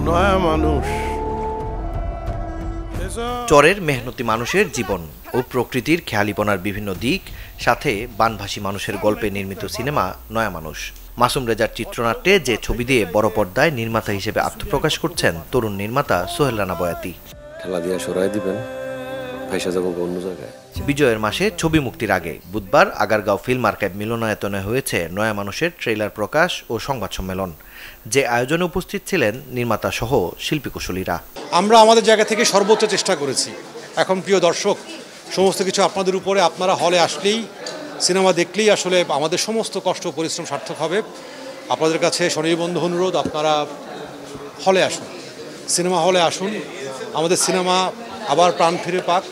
নয়া মানুষ। চরের মেহনতি মানুষের জীবন ও প্রকৃতির খেয়ালিপনার বিভিন্ন দিক, সাথে বানভাসী মানুষের গল্পে নির্মিত সিনেমা নয়া মানুষ। মাসুম রেজার চিত্রনাট্যে যে ছবি দিয়ে বড় পর্দায় নির্মাতা হিসেবে আত্মপ্রকাশ করছেন তরুণ নির্মাতা সোহেল রানা বয়াতি। খেলা দিয়ে সরাই দিবেন, ভাইসা যাব অন্য জায়গায়। বিজয়ের মাসে ছবি মুক্তির আগে বুধবার আগারগাঁও ফিল্ম আর্কাইভ মিলনায়তনে হয়েছে নয়া মানুষের ট্রেইলার প্রকাশ ও সংবাদ সম্মেলন, যে আয়োজনে উপস্থিত ছিলেন নির্মাতা সহ শিল্পী কুশলীরা। আমরা আমাদের জায়গা থেকে সর্বোচ্চ চেষ্টা করেছি। এখন প্রিয় দর্শক, সমস্ত কিছু আপনাদের উপরে। আপনারা হলে আসলেই, সিনেমা দেখলেই আসলে আমাদের সমস্ত কষ্ট পরিশ্রম সার্থক হবে। আপনাদের কাছে স্বনির্বন্ধ অনুরোধ, আপনারা হলে আসুন, সিনেমা হলে আসুন। আমাদের সিনেমা আবার প্রাণ ফিরে পাক,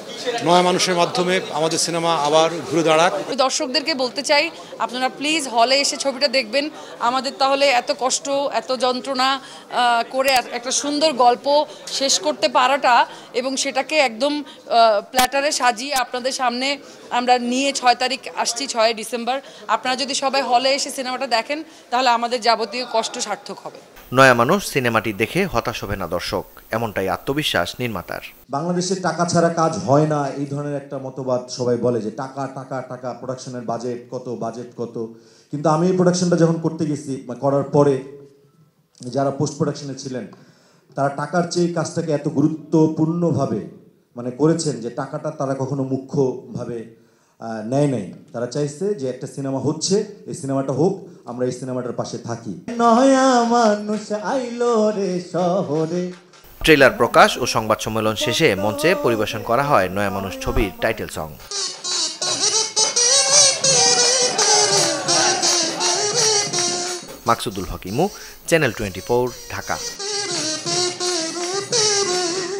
নয়া মানুষের মাধ্যমে আমাদের সিনেমা আবার ঘুরে দাঁড়াক। দর্শকদেরকে বলতে চাই, আপনারা প্লিজ হলে এসে ছবিটা দেখবেন। আমাদের তাহলে এত কষ্ট, এত যন্ত্রণা করে একটা সুন্দর গল্প শেষ করতে পারাটা, এবং সেটাকে একদম প্ল্যাটারে সাজিয়ে আপনাদের সামনে আমরা নিয়ে 6 তারিখ আসছি, 6 ডিসেম্বর। আপনারা যদি সবাই হলে এসে সিনেমাটা দেখেন, তাহলে আমাদের যাবতীয় কষ্ট সার্থক হবে। নয়া মানুষ সিনেমাটি দেখে হতাশ হবে না দর্শক, এমনটাই আত্মবিশ্বাস নির্মাতার। বাংলাদেশে টাকা ছাড়া কাজ হয় না, এই ধরনের একটা মতবাদ সবাই বলে যে টাকা টাকা টাকা, প্রোডাকশনের বাজেট কত। কিন্তু আমি এই প্রোডাকশনটা যখন করতে গেছি, করার পরে যারা পোস্ট প্রোডাকশনে ছিলেন, তারা টাকার চেয়ে কাজটাকে এত গুরুত্বপূর্ণভাবে করেছেন যে টাকাটা তারা কখনো মুখ্যভাবে নেয় নাই। তারা চাইছে যে একটা সিনেমা হচ্ছে, এই সিনেমাটা হোক, আমরা এই সিনেমাটার পাশে থাকি। নয়া মানুষ আইলো রে শহরে। ট্রেলার প্রকাশ ও সংবাদ সম্মেলন শেষে মঞ্চে পরিবেশন করা হয় নয়া মানুষ ছবির টাইটেল সং। মাকসুদুল হক ইমু, চ্যানেল 24, ঢাকা।